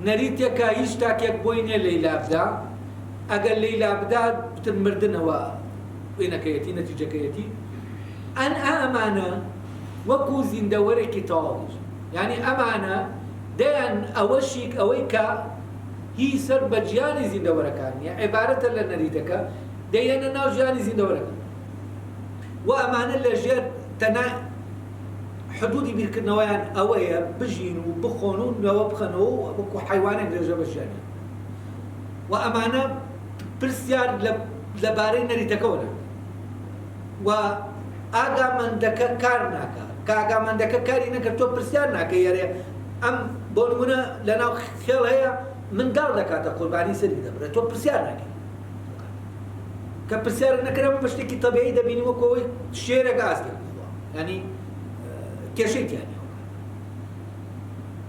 نەریتێکە هیچ تاکێک بۆی نیە لەیلا بدا ئەگەر لەیلا بدا بتر مردنەوە وێنەکەیەتی نەتیجەکەیەتی ئەن ئەمانە وەکو زیندەوەرێکی تەواویش یعنی ئەمانە دەیان ئەوەشیک ئەوەی کە هی سەر بە گیانی زیندەوەرەکان نیە عیبارەتە لە نەریتەکە دەیەنە ناو ژیانی زیندەوەرەکە و ئەمانە لە ژێر تەنها حدودی بیرکردنەوەیان ئەوەیە بژین و بخۆن و نەوە بخەنەوە وەکو حیوانێک لەژە بەشیانە و ئەمانە پرسیار لەبارەی نەریتەکەوە و ئاگامەندەکە کار ناکە کە ئاگامەندەکە کاری نەکرد تۆ پرسیار ناکە یارێ ئەم بۆ نمونە لەناو خێڵ هەیە منداڵ دەکاتە قوربانی سەری دەبرێت تۆ پرسیار ناکەی کە پرسیار نەکرەوە بە شتێکی تەبیعی دەبینی وەکو ئەوەی شێرێک ئاستێک بخوا ینی کێشەی تیانێ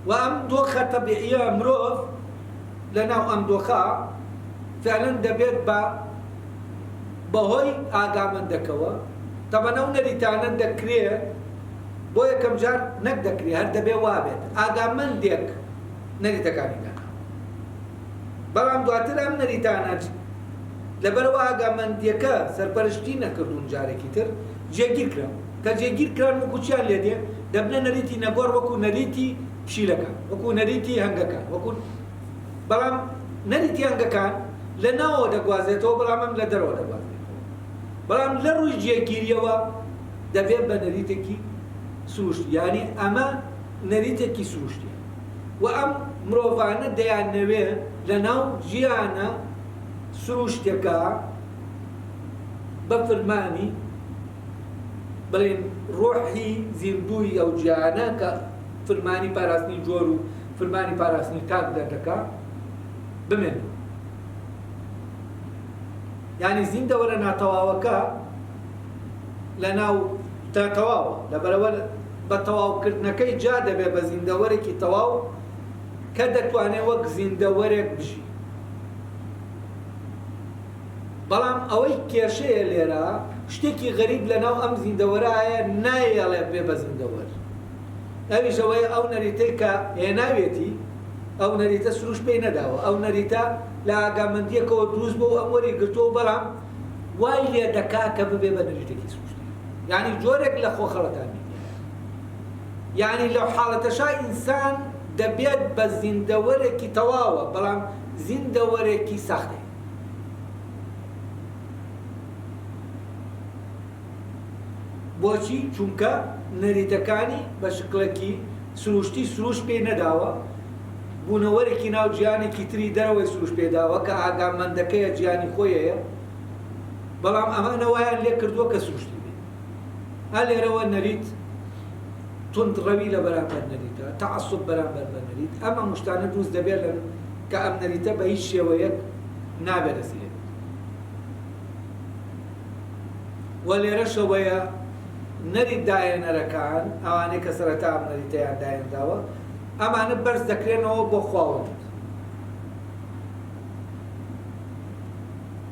و ئەم دۆخە تەبیعیە مرۆڤ لەناو ئەم دۆخە فعلەن دەبێت بەهۆی ئاگامەندەکەوە تەمەنە و نەریتانە دەکرێت بۆ یەکەم جار نەک دەکرێت هەر دەبێ وابێت ئاگامەندێک نەریتەکانی دەکات بەڵام دواتر ئەم نەریتانە لەبەرەوە ئاگامەندیەکە سەرپەرشتی نەکردوون جارێکی تر جێگیر کرا کە جێگیر کران وەکو چیان لێ دێ دەبنە نەریتی نەگۆڕ وەکو نەریتی پشیلەکان وەکو نەریتی هەنگەکان وەکو بەڵام نەریتی هەنگەکان لە ناوەوە دەگوازێتەوە بەڵام ئەم لە دەرەوە دەگوازێتەوە بەڵام لە ڕووی جێگیریەوە دەبێت بە نەریتێکی سروشت یعنی ئەمە نەریتێکی سروشتیە و ئەم مرۆڤانە دەیانەوێ لە ناو ژیانە سروشتێکە بە فەرمانی بڵێن ڕۆحی زیندووی ئەو گیانە کە فەرمانی پاراستنی جۆر و فەرمانی پاراستنی تاک دەردەکە بمێنن یعنی زیندەوەرە ناتەواوەکە لە ناو تا تەواوە لەبەرەوە بە تەواوکردنەکەی جا دەبێت بە زیندەوەرێکی تەواو کە دەتوانێت وەک زیندەوەرێک بژی بەڵام ئەوەی کێشەیە لێرە شتێکی غەریب لەناو ئەم زیندەوەرایە نایەڵێ بێ بە زیندەوەر ئەویش ئەوەیە ئەو نەریتەی کە هێناوێتی ئەو نەریتە سروش پێی نەداوە ئەو نەریتە لە ئاگامەندیەکەوە دروست بۆ ئەم وەری گرتووە بەڵام وای لێ دەکا کە ببێ بە نەریتێکی سروشتی یعنی جۆرێک لە خۆخەڵەتانی یعنی لەو حاڵەتەشا ئینسان دەبێت بە زیندەوەرێکی تەواوە بەڵام زیندەوەرێکی سەختەیە بۆچی چونکە نەریتەکانی بە شکلێکی سروشتی سروش پێ نەداوە بوونەوەرێکی ناو گیانێکی تری دەرەوەی سروش پێداوە کە ئاگامەندەکەیە گیانی خۆیەیە بەڵام ئەمانە وایان لێ کردووە کە سروشتی بێت هە لێرەوە نەریت تندڕەوی لە بەرامبەر نەریتە تەعەسوب بەرامبەر بە نەریت ئەمە مشتانە دروست دەبێت کە ئەم نەریتە بە هیچ شێوەیەک نابێت دەسێت و لێرەشەوەیە نەریت داهێنەرەکان ئەوانەی کە سەرەتا ئەم نەریتەیان داهێنداوە ئەمانە بەرز دەکرێنەوە بۆ خواوەند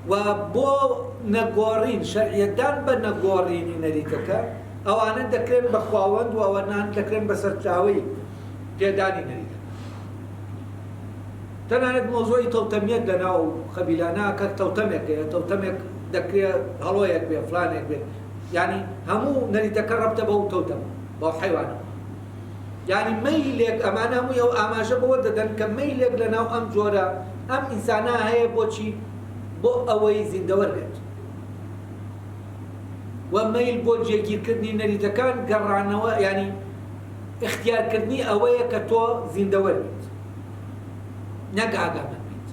و بۆ نەگۆڕین شەرعیەتدان بە نەگۆڕینی نەریتەکە ئەوانە دەکرێن بە خواوەند و ئەوانان دەکرێن بە سەرچاوەی پێدانی نەریتەکە تەنانەت مۆزۆی تەوتەمیەت لەناو خەبیلانە کە تەوتەمێکەیە تەوتەمێک دەکرێت هەڵۆیەک بێ فلانێک بێت یعنی هەموو نەریتەکە ڕەبتە بەو تەوتەمە بەو حیوانە یعنی مەیلێک ئەمانە هەمووی ئەو ئاماژە بەوە دەدەن کە مەیلێک لەناو ئەم جۆرە ئەم ئینسانە هەیە بۆچی بۆ ئەوەی زیندەوەر بێت و مەیل بۆ جێگیرکردنی نەریتەکان گەڕانەوە ینی اختیارکردنی ئەوەیە کە تۆ زیندەوەر بیت نەک ئاگامەند بیت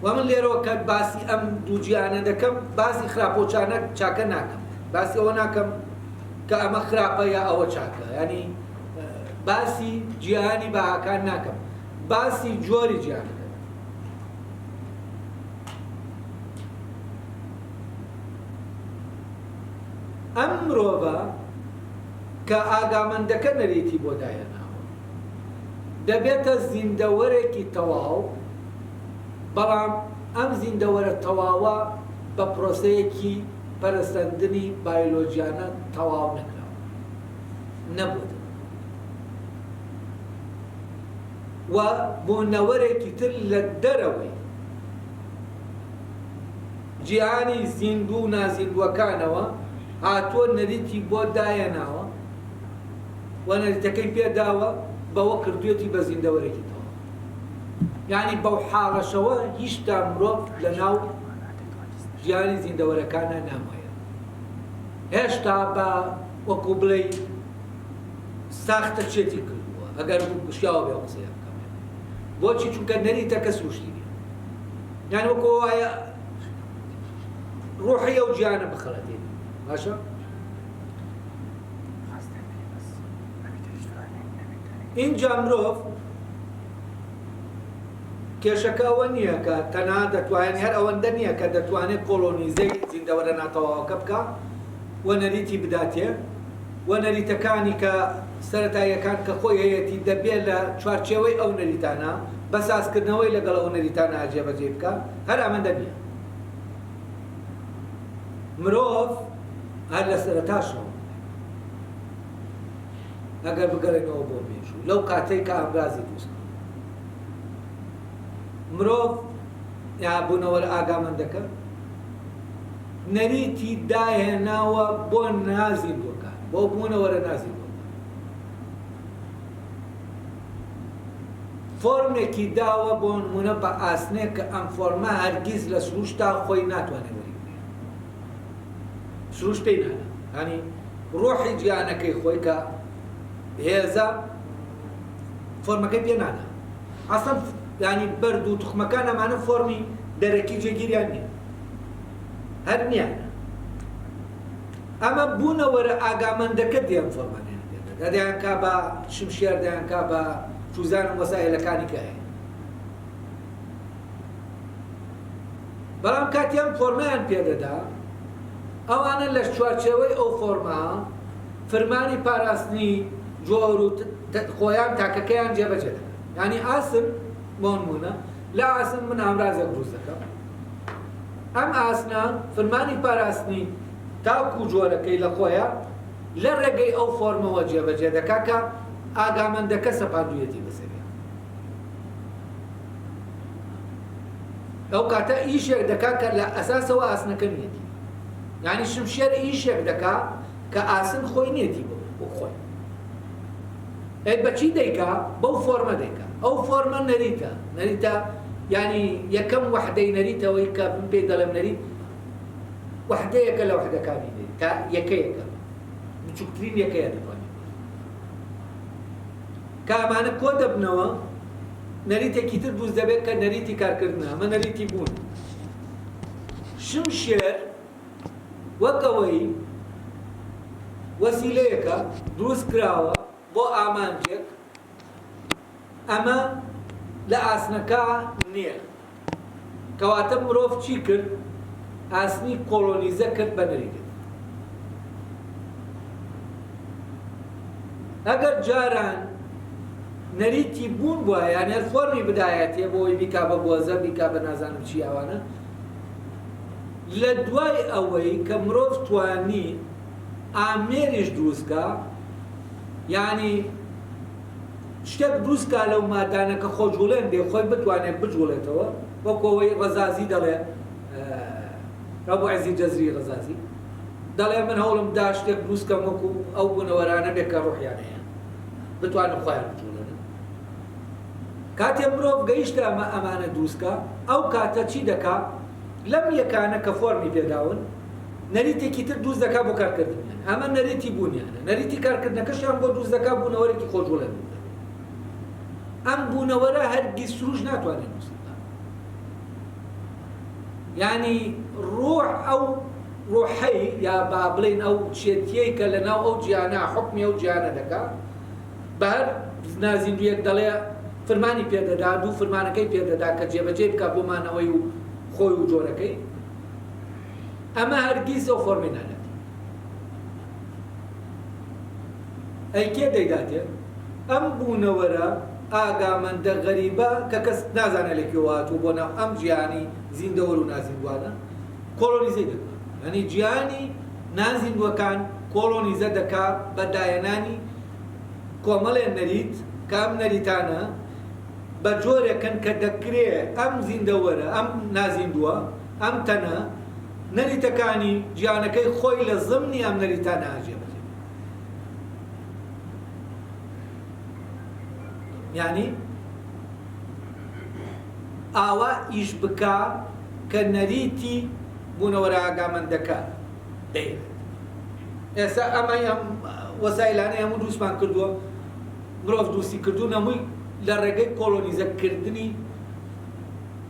و من لێرەوە کە باسی ئەم دوو گیانە دەکەم باسی خراپۆچانە چاکە ناکەم باسی ئەوە ناکەم کە ئەمە خراپە یا ئەوە چاکە ینی باسی جیهانی بەهاکان ناکەم باسی جۆری جیهانەکە ئەم مرۆڤە کە ئاگامەندەکە نەریتی بۆ داهێناوە دەبێتە زیندەوەرێکی تەواو بەڵام ئەم زیندەوەرە تەواوە بە پرۆسەیەکی پەرستاندنی بایۆلۆجیانە تەواو نەکراوە نەبوو و بوونەوەرێکی تر لە دەرەوەی جیهانی زیندوو و نازیندووەکانەوە هاتووە نەریتی بۆ دایەناوە و نەریتەکەی پێداوە بەوە کردوێتی بە زیندەوەرێکی تەواو. یعنی بەو حاڵەشەوە هیچ تا مرۆڤ لە ناو ژیانی زیندەوەرەکانە نامایە. هێشتا بە وەکو بڵێ ساختە چێتی کردووە ئەگەر گشتیاوە بێ قسەیە بکەم. بۆچی؟ چونکە نەریتەکە سروشتی نیە. یعنی وەکو وایە ڕۆحیە و گیانە بخەڵەتێنی. باشە؟ اینجا مرۆڤ کێشەکە ئەوە نییە کە تەنها دەتوانێت هەر ئەوەندە نییە کە دەتوانێت کۆلۆنیزەی زیندەوەرە ناتەواوەکە بکە و نەریتی بداتێ و نەریتەکانی کە سەرەتاییەکان کە خۆی هەیەی دەبێت لە چوارچێوەی ئەو نەریتانە بەسازکردنەوەی لەگەڵ ئەو نەریتانە جێبەجێ بکە، هەر ئەمەندە نییە. مرۆڤ هەر لە سەرەتاشەوە ئەگەر بگەڕێنەوە بۆ مێژوو لەو کاتەی کە ئامرازی دروست مرۆڤ یا بوونەوەرە ئاگامەندەکە نەریتی داهێناوە بۆ نازیندوەکان، بۆ بوونەوەرە نازیندوەکان. فۆرمێکی داوە بۆ نمونە بە ئاسنێ کە ئەم فۆرمە هەرگیز لە سروشتا خۆی ناتوانێت وەری بگرێت. سروش پێی نادە. یعنی ڕۆحی گیانەکەی خۆی کە هێزە فۆرمەکەی پێ نادا. ئەسڵەن یعنی بەرد و توخمەکان ئەمانە فۆرمی دەرەکی جێگیریان نییە، هەر نییان. ئەمە بوونەوەرە ئاگامەندەکە دێم فۆرمانیان پێدەدا، دەیان کا بە شمشێر، دەیان کا بە چوزان و وەسایلەکانی کە هەیە. بەڵام کاتیان فۆرمەیان پێدەدا ئەوانە لە چوارچێوەی ئەو فۆرما فرمانی پاراستنی جۆر و خۆیان تاکەکەیان جێبەجێ دەکەن. یعنی ئاسن بۆ نمونە لە ئاسن من ئامرازێک دروست دەکەم، ئەم ئاسنە فرمانی پاراستنی تاکو جۆرەکەی لە خۆیە لە ڕێگەی ئەو فۆرمەوە جێبەجێ دەکا کە ئاگامەندەکە سەپاندوویەتی بەسەرێ. ئەو کاتە ئیشێک دەکا کە لە ئەساسەوە ئاسنەکە نیەتی. یعنی شمشێر ئیشێک دەکا کە ئاسن خۆی نیەتی بۆ خۆی. بەچی دەیکا؟ بەو فۆرمە دەیکا. ئەو فۆرمە نەریتە. نەریتە یعنی یەکەم وەحدەی نەریتەوەی کە من پێی دەڵێم نەریت وەحدەیەکە لە وەحدەکانی نەریت، تا یەکەیەکە بچووکترین یەکەیە دەتوانێت کە ئەمانە کۆ دەبنەوە نەریتێکی تر دروست دەبێت کە نەریتی کارکردنە، ئەمە نەریتی بوون. شمشێر وەکەوەی وەسیلەیەکە دروست کراوە بۆ ئامانجێک، ئەمە لە ئاسنەکە نییە. کەواتە مرۆڤ چی کرد؟ ئاسنی کۆلۆنیزە کرد بە نەریت. ئەگەر جاران نەریتی بوون بووە، یعنی هەر فۆرمی بدایەتێ بۆی بیکا بە گۆزە، بیکا بە نازانم چی ئەوانە، لە دوای ئەوەی کە مرۆڤ توانی ئامێریش دروستکە، یعنی شتێک دروستکە لەو مادانە کە خۆجوڵێن بێ خۆی بتوانێت بجوڵێتەوە، وەکەوەی ڕەزازی دەڵێ، ڕەبوو عەزیز جەزری ڕەزازی دەڵێ من هەوڵم دا شتێک دروستکەم وەکو ئەو بوونەوەرانە بێ کە ڕۆحیان هەیە بتوانم خۆیان بجوڵێنن. کاتێ مرۆڤ گەیشتە ئەمانە دروستکە، ئەو کاتە چی دەکا؟ لەم یەکانە کە فۆرمی پێداون نەریتێکی تر دروست دەکا بۆ کارکردنیان. ئەمە نەریتی بوونیانە. نەریتی کارکردنەکەشیان بۆ دروست دەکا بوونەوەرێکی خۆجوڵێن. ئەم بوونەوەرە هەرگیز سروش ناتوانێت دروست بکات. یعنی ڕۆح ئەو ڕۆحەی یا با بڵێن ئەو چێتیەی کە لەناو ئەو گیانە حکمی ئەو گیانە دەکات، بە هەر نازیندویەک دەڵێ فرمانی پێدەدا، دوو فرمانەکەی پێدەدا کە جێبەجێ بکە بۆمانەوەی و خۆی و جۆرەکەی، ئەمە هەرگیز ئەو فۆرمی نادات. ئەی کێ دەیداتێ؟ ئەم بوونەوەرە ئاگامەندە غەریبە کە کەس نازانێت لەکوێوە هاتوو بۆ ناو ئەم گیانی زیندەوەر و نازیندوانە کۆلۆنیزەی دەکات. یعنی گیانی نازیندوەکان کۆلۆنیزە دەکات بە دایەنانی کۆمەڵێن نەریت کە ئەم نەریتانە بە جۆرێکن کە دەکرێت ئەم زیندەوەرە ئەم نازیندووە ئەم تەنە نەریتەکانی گیانەکەی خۆی لە زمنی ئەم نەریتە ناجێبەجێ. یعنی ئاوا ئیش بکە کە نەریتی بوونەوەرە ئاگامەندەکە دەیەوێت. ئێستا ئەمەی ئەم وەسایلانەی هەموو دروستمان کردووە، مرۆڤ دروستی کردوون هەمووی لە ڕێگەی کۆلۆنیزەکردنی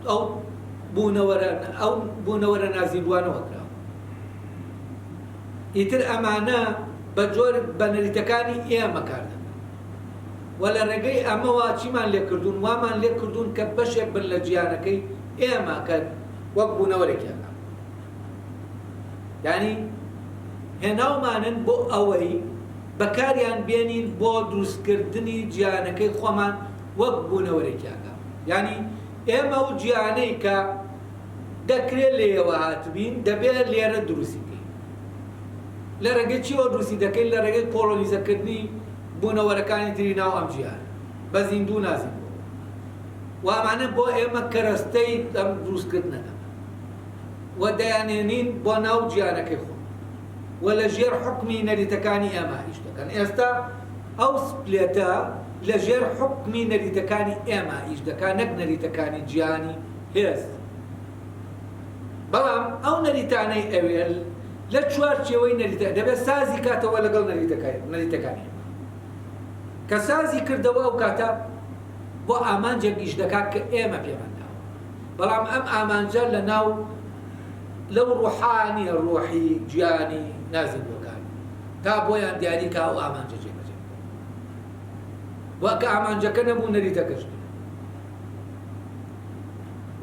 ئەو بوونەوەرە نازیندوانەوە کراوە. ئیتر ئەمانە بە جۆر بە نەریتەکانی ئێمە کار دەکەن و لە ڕێگەی ئەمەوە چیمان لێ کردوون؟ وامان لێ کردوون کە بەشێک بن لە گیانەکەی ئێمە کە وەک بوونەوەرێکیانە. یعنی هێناومانن بۆ ئەوەی بەکاریان بێنین بۆ دروستکردنی گیانەکەی خۆمان وەک بوونەوەرێکیانە. یعنی ئێمە و گیانەی کە دەکرێت لێەوە هاتبین دەبێت لێرە دروستیکەین. لە ڕێگەی چیەوە دروستی دەکەین؟ لە ڕێگەی کۆلۆنیزەکردنی بوونەوەرەکانی تری ناو ئەم گیانە بە زیندوو نازیندووە. و ئەمانە بۆ ئێمە کەرەستەی ئەم دروستکردنەکە و دەیانێنین بۆ ناو گیانەکەی خۆ و لە ژێر حکمی نەریتەکانی ئێمە ئیش دەکەن. ئێستا ئەو سپلێتە لە ژێر حکمی نەریتەکانی ئێمە ئیش دەکات، نەک نەریتەکانی گیانی هێز. بەڵام ئەو نەریتانەی ئەوێ لە چوارچێوەی نەریتە دەبێت سازی کاتەوە لەگەڵ نەریتەکانی کە سازی کردەوە ئەو کاتە بۆ ئامانجێک ئیش دەکات کە ئێمە پێمانداوە. بەڵام ئەم ئامانجە لە ناو لەو ڕوحانی ڕۆحی گیانی نازیندوەکان تا بۆیان دیاری کا ئەو ئامانجە جێبەجێ وەکە ئامانجەکە نەبوو نەریتەکەش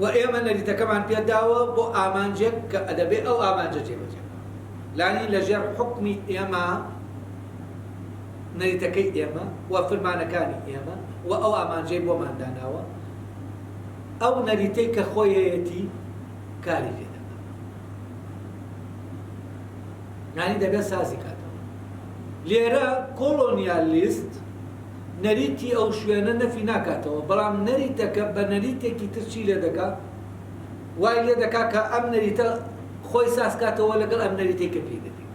و ئێمە نەریتەکەمان پێداوە بۆ ئامانجێک کە ئەدەبێ ئەو ئامانجە جێبەجێ لانی لەژێر حکمی ئێمە نەریتەکەی ئێمە و فرمانەکانی ئێمە و ئەو ئامانجەی بۆمان داناوە. ئەو نەریتەی کە خۆی هەیەتی کاری لێ دەکات، یعنی دەبێت سازی کاتەوە. لێرە کۆلۆنیالیست نەریتی ئەو شوێنە نەفی ناکاتەوە، بەڵام نەریتەکە بە نەریتێکی ترچی لێ دەکات، وای لێ دەکات کە ئەم نەریتە خۆی سازکاتەوە لەگەڵ ئەم نەریتەی کە پێی دەبێت.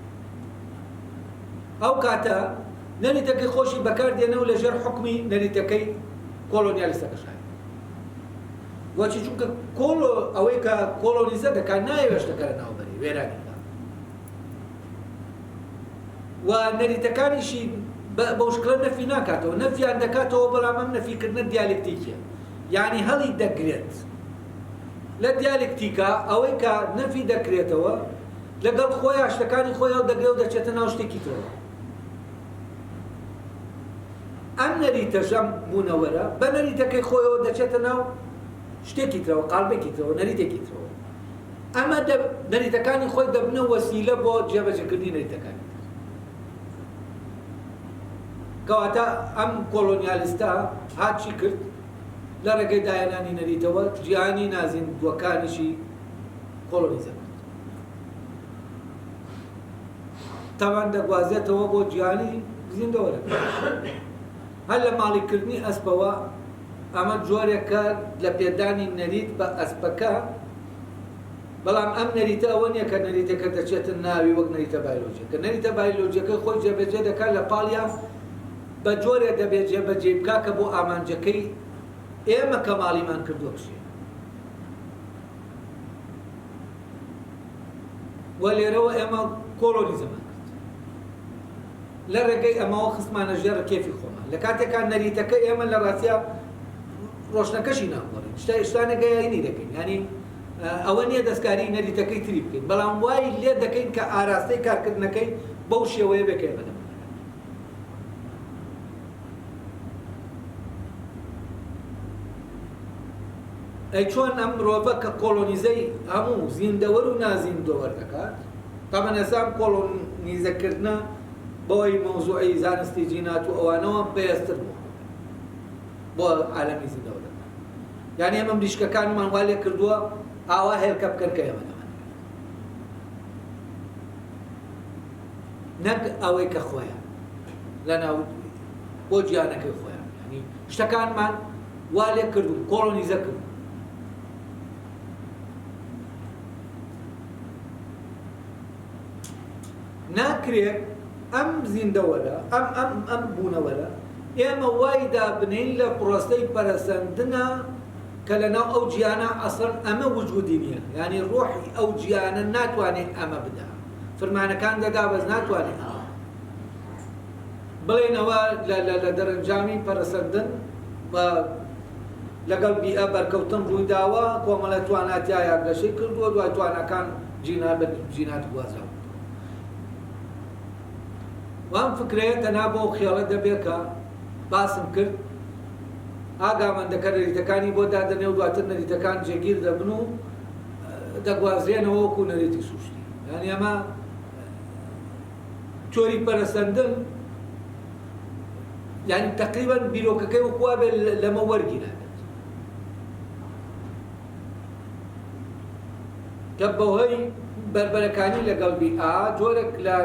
ئەو کاتە نەریتەکەی خۆشی بەکاردێنەوە لە ژێر حکمی نەریتەکەی کۆلۆنیالیستەکەشای. بۆچی؟ چونکە ئەوەی کە کۆلۆنیزە دەکات نایەوێت شتەکە لە ناوبەری وێرانی و نەریتەکانیشی بەو شکلە نەفی ناکاتەوە، نەفیان دەکاتەوە، بەڵام ئەم نەفیکردنە دیالکتیکیە، یعنی هەڵی دەگرێت لە دیالکتیکا ئەوەی کە نەفی دەکرێتەوە لەگەڵ خۆیان شتەکانی خۆی هەڵ دەگرێت و دەچێتە ناو شتێکی ترەوە. ئەم نەریتەشەم بوونەوەرە بە نەریتەکەی خۆیەوە دەچێتە ناو شتێکی ترەوە، قاڵبێکی ترەوە، نەریتێکی ترەوە. ئەمە نەریتەکانی خۆی دەبنە وەسیلە بۆ جێبەجێکردنی نەریتەکانی. کەواتە ئەم کۆلۆنیالیستە هاچی کرد لە ڕێگەی داهێنانی نەریتەوە گیانی نازیندوەکانیشی کۆلۆنیزە کرد. تاوان دەگوازێتەوە بۆ گیانی زیندەوەرە. هەر لە ماڵیکردنی ئەسپەوە ئەمە جۆرێکە لە پێدانی نەریت بە ئەسپەکە، بەڵام ئەم نەریتە ئەوە نییە کە نەریتەکە دەچێتە ناوی وەک نەریتە بایۆلۆجیەکە. نەریتە بایۆلۆجیەکە خۆی جێبەجێ دەکات لە پاڵیا بە جۆرێ دەبێت جێبەجێ بکات کە بۆ ئامانجەکەی ئێمە کە ماڵیمان کردووە بشێ. و لێرەوە ئێمە کۆلۆنیزەمان کرد لە ڕێگەی ئەمەوە خستمانە ژێر کێفی خۆمان. لە کاتێکا نەریتەکە ئێمە لە ڕاستیە ڕۆشنەکەشی ناگۆڕین، شتانەکە یاینی دەکەین، ینی ئەوە نییە دەستکاری نەریتەکەی تری بکەین، بەڵام وای لێ دەکەین کە ئاراستەی کارکردنەکەی بەو شێوەیە بکەین بەدەم. ئەی چۆن ئەم مرۆڤە کە کۆلۆنیزەی هەموو زیندەوەر و نازیندەوەر دەکات، تامان ئێستا کۆلۆنیزەکردنە بۆی مەوزوعی زانستی جینات و ئەوانەوە بەهێزتر بوو بۆ عالەمی زیندەوەر. یعنی ئەمە مریشکەکانمان وا لێ کردووە ئاوا هێلکە بکەن کە ئێمە دەمانێت، نەک ئەوەی کە خۆیان لەناو بۆ گیانەکەی خۆیان. ینی شتەکانمان وا لێ کردوم کۆڵۆنیزە کرد ناکرێت ئەم زیندەوەرە ئەم بوونەوەرە ئێمە وای دابنین لە پرۆستەی پەرەسەندنە کە لەناو ئەو گیانە ئەسڵن ئەمە وجودی نییە یعنی ڕۆحی ئەو گیانە ناتوانێت ئەمە بدا فەرمانەکان دەدا بەس ناتوانێت بڵێنەوە لە دەرەنجامی پەرەسەندن بە لەگەڵ بیئە بەرکەوتن ڕووی داوە کۆمەڵە تواناتیایە گەشەی کردووە دوای توانەکان جینات گوازاوە وام فکرەیە تەنها بۆ خێڵە دەبێت کە باسم کرد ئاگامەندەکە نەریتەکانی بۆ دادەنێ و دواتر نەریتەکان جێگیر دەبن و دەگوازرێنەوە وەکو نەریتی سوشتی یعنی ئەمە تۆری پەرەسەندن یعنی تقریبا بیرۆکەکەی وەکووا بێ لەمە وەرگیرانێت کە بەهۆی بەربەرەکانی لەگەڵ بیئا جۆرێک لە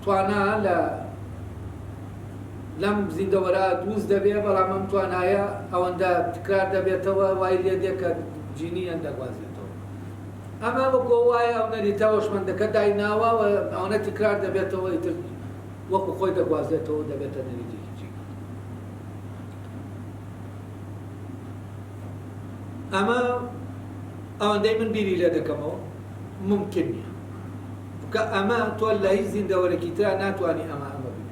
توانە لەم زیندەوەرە دروست دەبێت بەڵام ئەم توانایە ئەوەندە تکرار دەبێتەوە وای لێ دێ کە جینیان دەگوازێتەوە ئەمە وەکو وایە ئەو نەریتە هۆشمەندەکە دایناوە و ئەوەنە تکرار دەبێتەوە ئیتر وەکو خۆی دەگوازێتەوە دەبێتە نەریتێکی جی ئەمە ئەوەندەی من بیری لێ دەکەمەوە ممکن نییە کە ئەمە تۆ لە هیچ زیندەوەرەکی ترا ناتوانانی ئەمە ببێت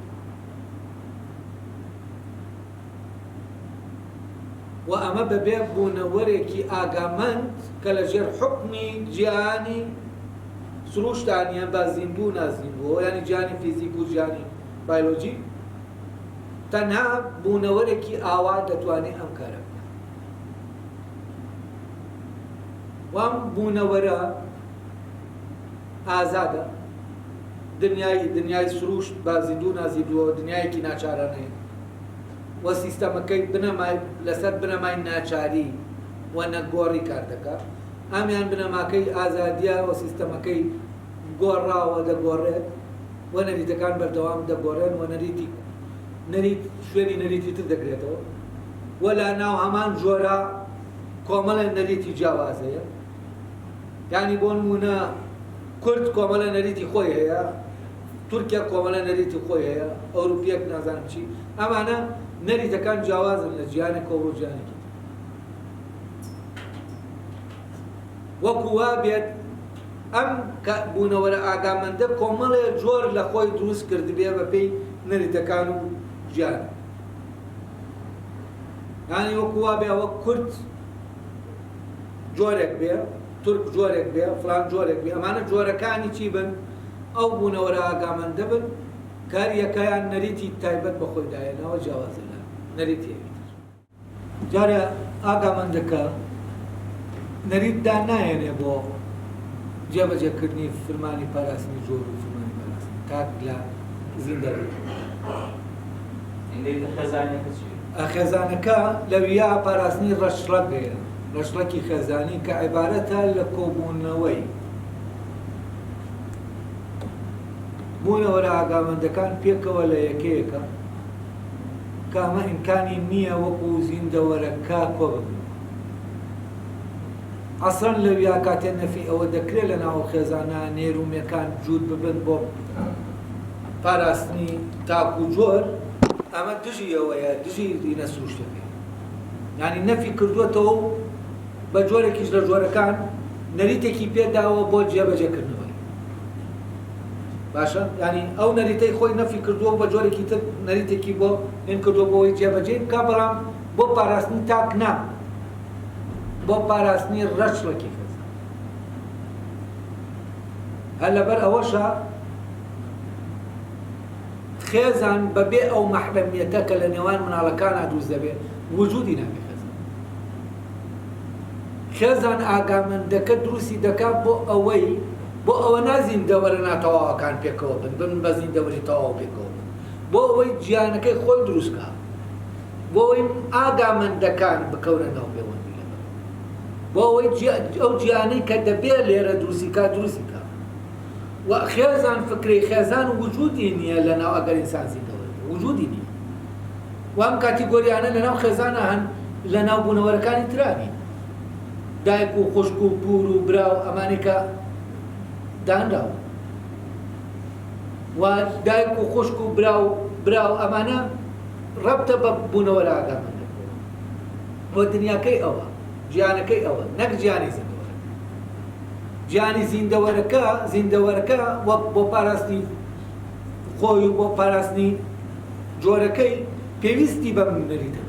و ئەمە بەبێ بوونەوەرێکی ئاگامەند کە لە ژێر حکمی گیانی سروشتانیان با زیندوو نازیندووە یعنی گیانی فیزیک و گیانی بایۆلۆجی تەنها بوونەوەرێکی ئاوا دەتوانێت ئەم کارە بکات وام بوونەوەرە ئازادە دنیای سروشت با زیندوو نازیندووە دنیایەکی ناچارانەیە و سیستەمەکەی بنەمای لەسەر بنەمای ناچاری و نەگۆڕی کار دەکات ئامیان بنەماکەی ئازادیە و سیستەمەکەی گۆڕاوە دەگۆڕێت و نەریتەکان بەردەوام دەگۆڕێن و نەریت شوێنی نەریتی تر دەگرێتەوە و لە ناو هەمان جۆرە کۆمەڵە نەریتی جیاوازەیە یعنی بۆ نمونە کورد کۆمەڵە نەریتی خۆی هەیە تورکیا کۆمەڵە نەریتی خۆی هەیە ئەوروپیەک نازانم چی ئەمانە نەریتەکان جیاوازن لە جیانێکەوە بۆ جیانێکی وەکو وا بێت ئەم بوونەوەرە ئاگامەندە کۆمەڵێ جۆر لە خۆی دروست کردبێ بە پێی نەریتەکان و گیان یعنی وەکو وا بێ ئەوە کورد جۆرێک بێ تورک جۆرێک بێ فلان جۆرێک بێ ئەمانە جۆرەکانی چی بن ئەو بوونەوەرە ئاگامەندە بن کاریەکەیان نەریتی تایبەت بە خۆی داێنەوە جیاوازە لە نەریتی جارە ئاگامەندەکە نەریتدا نایەنێ بۆ جێبەجێکردنی فرمانی پاراستنی جۆر و فرمانی پاراستنی کات لە زیندەوەر خێزانەکە لەویا پاراستنی ڕەشڕەک هەیە ڕەشڕەکی خێزانی کە عیبارەتە لە کۆبوونەوەی بوونەوەرە ئاگامەندەکان پێکەوە لە یەکەیەکە کە ئەمە ئیمکانی نییە وەکو زیندەوەرەکە کۆ ببن ئەسڵەن لەویا کاتێ نەفی ئەوە دەکرێت لە ناو خێزانە نێرومەکان جوود ببن بۆ پاراستنی تاک و جۆر ئەمە دژی ئەوەیە دژی دینە سروشتەکەی یعنی نەفی کردووەتەوە و بە جۆرێکیش لە جۆرەکان نەریتێکی پێداوە بۆ جێبەجێکردنەوەی باشە ینی ئەو نەریتەی خۆی نەفی کردووە بە جۆرێکی تر نەریتێکی بۆ هێن کردووە بۆەوەی جێبەجێ بکە بەڵام بۆ پاراستنی تاک نا بۆ پاراستنی ڕەشڵێکی خێزان هەر لەبەر ئەوەشە خێزان بەبێ ئەو مەحرەمیەتە کە لە نێوان مناڵەکانە دروست دەبێت وجودی نابێت خێزان ئاگامەندەکە دروستی دەکات بۆ ئەوە نازیندەوەرە ناتەواوەکان پێکەوە بن بە زیندەوەری تەواو پێکەوە بن بۆ ئەوەی گیانەکەی خۆی دروستکە بۆ ئەوەی ئاگامەندەکان بکەونە ناو پەیوەندی لەگەڵ بۆ ئەوەی ئەو گیانەی کە دەبێت لێرە دروستیکە دروستیکە و خێزان فکری خێزان وجودی نییە لە ناو ئەگەر ئینسان زیندەوەر وجودی نییە و ئەم کاتیگۆریانە لە ناو خێزانە هەن لە ناو بوونەوەرەکانی ترانی دایک و خوشک و پور و برا و ئەمانەی کە دانراوە و دایک و خوشک و برا و ئەمانە ڕەبتە بە بوونەوەرە ئاگامان دەکەوە بۆ دنیاکەی ئەوە گیانەکەی ئەوە نەک گیانی زیندەوەرە گیانی زیندەوەرەکە وەک بۆ پاراستنی خۆی و بۆ پاراستنی جۆرەکەی پێویستی بە نەریتە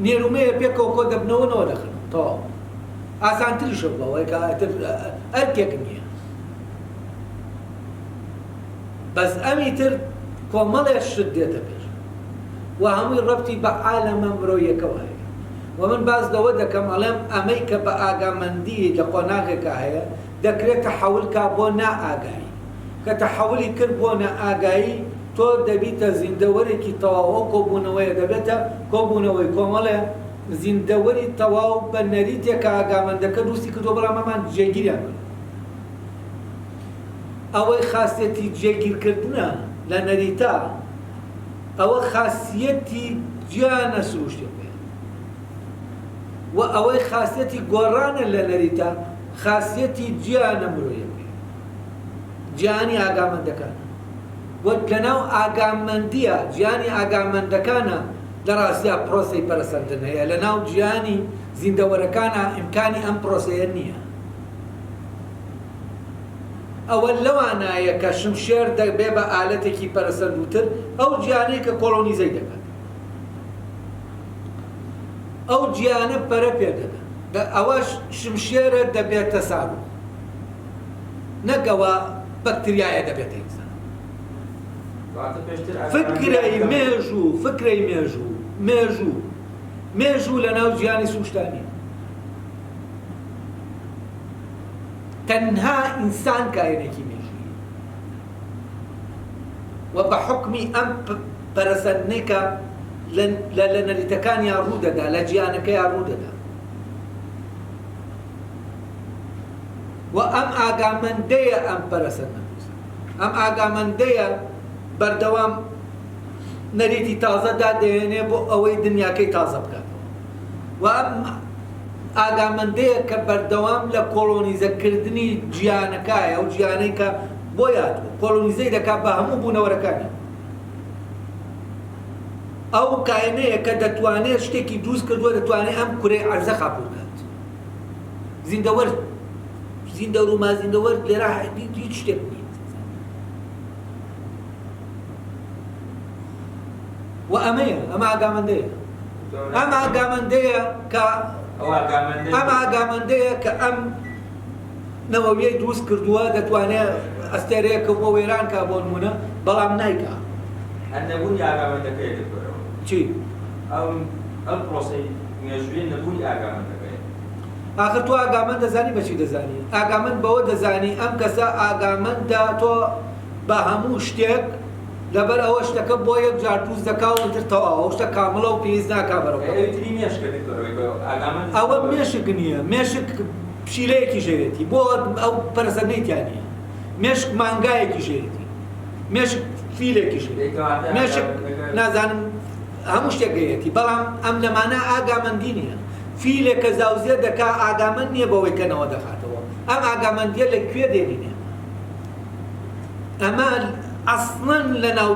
نێرومەیە پێکەوە کۆ دەبنەوەنەوە دەخن تەواو ئاسانتریشە بڵەوەی کە ئەرکێک نییە بەس ئەمی تر کۆمەڵێک شت دێتە پێش و هەمووی ڕەبتی بە عالەمە مرۆیەکەوە هەیە و من باز لەوە دەکەم ئەڵێم ئەمەی کە بە ئاگامەندی لە قۆناغێکە هەیە دەکرێت تەحەولکا بۆ نائاگایی کە تەحەولی کرد بۆ نائاگایی تۆ دەبیتە زیندەوەرێکی تەواو کۆبوونەوەیە دەبێتە کۆبوونەوەی کۆمەڵێ زیندەوەری تەواو بە نەریتێکە ئاگامەندەکە دروستی کردووە بەڵام ئەمان جێگیریان کرد ئەوەی خاصیەتی جێگیرکردنە لە نەریتە ئەوە خاصیەتی گیانە سروشتێک بێت و ئەوەی خاصیەتی گۆڕانە لە نەریتە خاصیەتی گیانە مرۆیە بێت گیانی ئاگامەندەکانە وەک لەناو ئاگامەندیە گیانی ئاگامەندەکانە لە ڕاستیا پرۆسەی پەرەسەندن هەیە لەناو گیانی زیندەوەرەکانە ئیمکانی ئەم پرۆسەیە نییە ئەوە لەوانایە کە شمشێر دەبێ بە ئالەتێکی پەرەسەندووتر ئەو گیانەی کە کۆڵۆنیزەی دەکات ئەو گیانە پەرە پێدەدە ئەوەش شمشێرە دەبێتە ساروو نەکەوە بەکتریایە دەبێتە ئینسان فکرەی مێژوو لە ناو گیانی سوشتانی تەنها ئینسان کایەنێکی مێژوویە و بە حوکمی ئەم پەرەسەندنەی کە لە نەریتەکانیان ڕوودەدا لە گیانەکەیان ڕوودەدا و ئەم ئاگامەندەیە ئەم پەرەسەندنە ئەم ئاگامەندەیە بەردەوام نەریتی تازەدا دەهێنێ بۆ ئەوەی دنیاکەی تازە بکاتەوە و ئەم ئاگامەندەیە کە بەردەوام لە کۆڵۆنیزەکردنی گیانەکایە ئەو گیانەی کە بۆ یادوە کۆڵۆنیزەی دەکات بە هەموو بوونەوەرەکانی ئەو کایەنەیە کە دەتوانێت شتێکی دروست کردووە دەتوانێت ئەم کوڕەی عەرزە قابوڵ بکات زیندەور و مازیندەوەر لێرە هیچ شتێک نیت و ئەمەیە ئەمە ئاگامەندەیە کە ئەم نەوەویەی دروست کردووە دەتوانێت ئەستێرەیەکە بۆ وێران کا بۆ نمونە بەڵام نایکا نەبوونی ئاگامەندەکەی دەکەرەوە چی؟ ئەم پرۆسەی مێژووی نەبوونی ئاگامەندەکەی ئاخر تۆ ئاگامەند دەزانی بەچی دەزانی ئاگامەند بەوە دەزانی ئەم کەسە ئاگامەندە تۆ بە هەموو شتێک لەبەر ئەوە شتەکە بۆ یەک جار دروست دەکا و تر تەواو ئەو شتە کامڵە و پێویست ناکا بەرەوە ئەوە مێشک نییە مێشک پشیلەیەکی ژێرێتی بۆ ئەو پەرسەندەیتیان نییە مێشک مانگایەکی ژێرێتی مێشک فیلێکی ژێرێتی مێشک نازانم هەموو شتێک گەیەتی بەڵام ئەم لەمانە ئاگامەندی نییە فیلێک کە زاوزێ دەکا ئاگامەند نییە بەوەی کەنەوە دەخاتەوە ئەم ئاگامەندیە لەکوێ دێنینێ ئەمە ئەسڵەن لەناو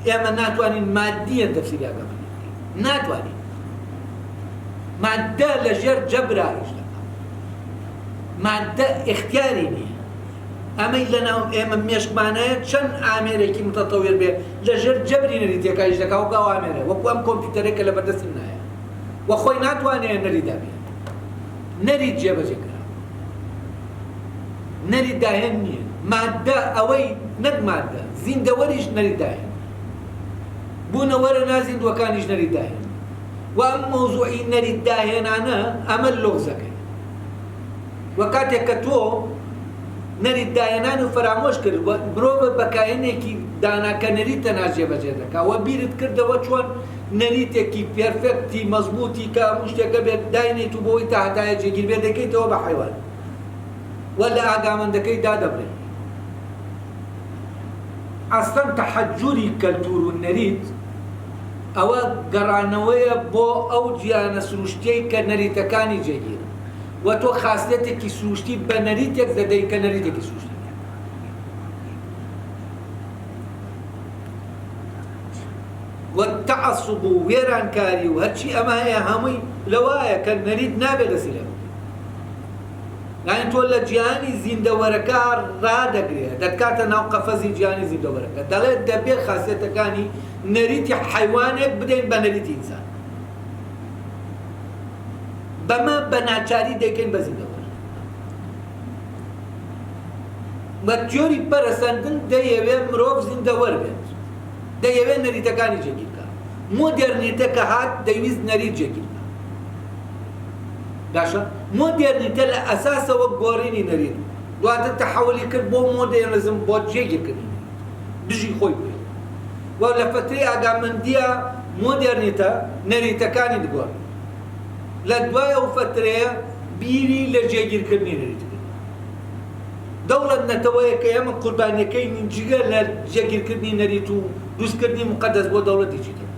ئێمە ناتوانین مادیەن تەفسیری ئاگامەندی ناتوانین مادە لەژێر جەبرا ئیش دەکات مادە اختیاری نییە ئەمەی لەناو ئێمە مێشکمانەیە چەند ئامێرێکی متەتەویر بێ لەژێر جەبری نەریتێکا ئیش دەکا و گاو ئامێرە وەکو ئەم کۆمپیوتەرێکە لە بەردەستم نایە و خۆی ناتوانێت نەریدا بێت نەریت جێبەجێکرا نەریت داهێن نییە مادە ئەوەی نەک مادە زیندەوەریش نەریت داهێن بوونەوەرە نازیندوەکانیش نەریت داهێن و ئەم مۆزوعی نەریت داهێنانە ئەمە لۆزەکەی و کاتێک کە تۆ نەریت داهێنان و فرامۆش کرد مرۆڤ بەکایەنێکی داناکە نەریتە ناجێبەجێ دەکا و بیرت کردەوە چۆن نەریتێکی پێرفێکتی مەزبوطی کە هەموو شتێکە بێت داینیت و بۆی تا هەتایە جێگیر بێت دەکەیتەوە بە حەیوان و لە ئاگامەندەکەی دادەبرێت ئەسڵەن تەحەجوری کەلتور و نەریت ئەوە گەڕانەوەیە بۆ ئەو گیانە سروشتەی کە نەریتەکانی جێگیرن و تۆ خاصلەتێکی سروشتی بە نەریتێک دەدەی کە نەریتێکی سروشتی والتعصب و وێرانکاری و هەرچی ئەمە هەیە هەمووی لەوایە کە نەریت نابێت دەسی لێ یعنی تۆ لە گیانی زیندەوەرەکە ڕادەگرێت دەکاتە ناو قەفەزی گیانی زیندەوەرەکە دەڵێت دەبێت خاصیەتەکانی نەریتی حیوانێک بدەین بە نەریتی ئینسان بەمە بە ناچاری دەیکەین بە زیندەوەرە بە تیۆری پەرەسەندن دەیەوێت مرۆڤ زیندەوەر بێت دەیەوێت نەریتەکانی جێگیرکە مۆدێرنیتە کە هات دەویست نەریت جێگیرکە باشە مۆدێرنیتە لە ئەساسەوە گۆڕینی نەریت دواتر تەحولی کرد بۆ مۆدێرنزم بۆ جێگیرکردنی دژی خۆی بێت و لە فترەی ئاگامەندیە مۆدێرنیتە نەریتەکانی دگۆڕ لە دوای ئەو فترەیە بیری لە جێگیرکردنی نەریتکرد دەوڵەت نەتەوەیە کە ئێمە قوربانیەکەی جگە لە جێگیرکردنی نەریت و دروستکردنی مقەدەس بۆ دەوڵەتێکی تر